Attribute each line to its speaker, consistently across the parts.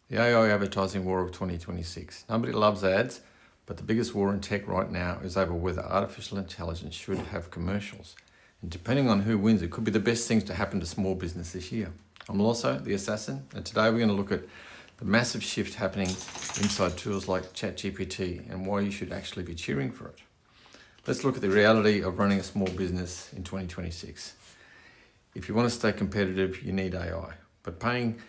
Speaker 1: The AI advertising war of 2026. Nobody loves ads, but the biggest war in tech right now is over whether artificial intelligence should have commercials. And depending on who wins, it could be the best things to happen to small business this year. I'm also the assassin, and today we're going to look at the massive shift happening inside tools like ChatGPT and why you should actually be cheering for it. Let's look at the reality of running a small business in 2026. If you want to stay competitive, you need AI, but paying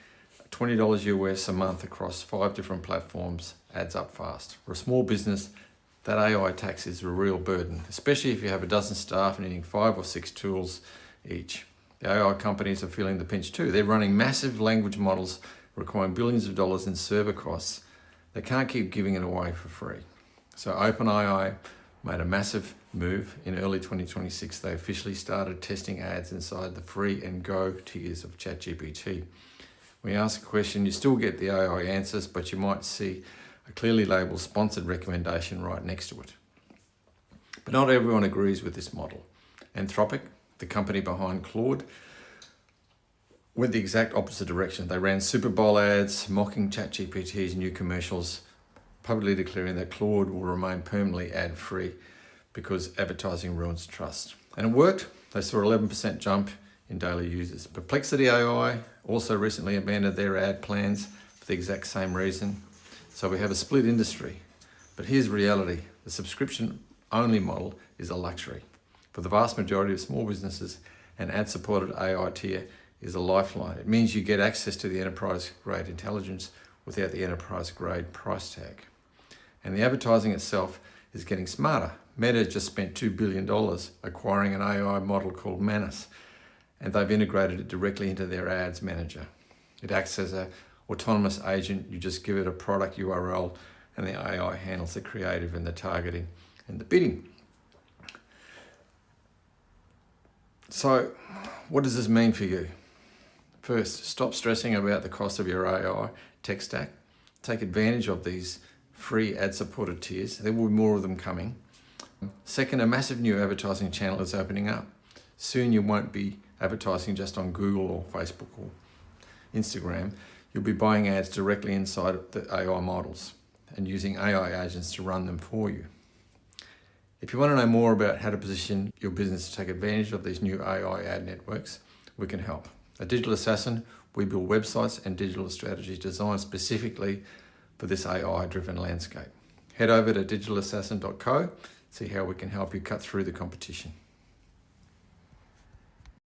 Speaker 1: $20 US a month across 5 different platforms adds up fast. For a small business, that AI tax is a real burden, especially if you have a dozen staff needing 5 or 6 tools each. The AI companies are feeling the pinch too. They're running massive language models requiring billions of dollars in server costs. They can't keep giving it away for free. So OpenAI made a massive move. In early 2026, they officially started testing ads inside the free and go tiers of ChatGPT. When you ask a question, you still get the AI answers, but you might see a clearly labeled sponsored recommendation right next to it. But not everyone agrees with this model. Anthropic, the company behind Claude, went the exact opposite direction. They ran Super Bowl ads mocking ChatGPT's new commercials, publicly declaring that Claude will remain permanently ad-free because advertising ruins trust. And it worked. They saw an 11% jump in daily users. Perplexity AI also recently abandoned their ad plans for the exact same reason. So we have a split industry. But here's reality. The subscription-only model is a luxury. For the vast majority of small businesses, an ad-supported AI tier is a lifeline. It means you get access to the enterprise-grade intelligence without the enterprise-grade price tag. And the advertising itself is getting smarter. Meta just spent $2 billion acquiring an AI model called Manus, and they've integrated it directly into their ads manager. It acts as an autonomous agent. You just give it a product URL and the AI handles the creative and the targeting and the bidding. So what does this mean for you? First, stop stressing about the cost of your AI tech stack. Take advantage of these free ad-supported tiers. There will be more of them coming. Second, a massive new advertising channel is opening up. Soon you won't be advertising just on Google or Facebook or Instagram. You'll be buying ads directly inside the AI models and using AI agents to run them for you. If you want to know more about how to position your business to take advantage of these new AI ad networks, we can help. At Digital Assassin, we build websites and digital strategies designed specifically for this AI-driven landscape. Head over to digitalassassin.co, see how we can help you cut through the competition.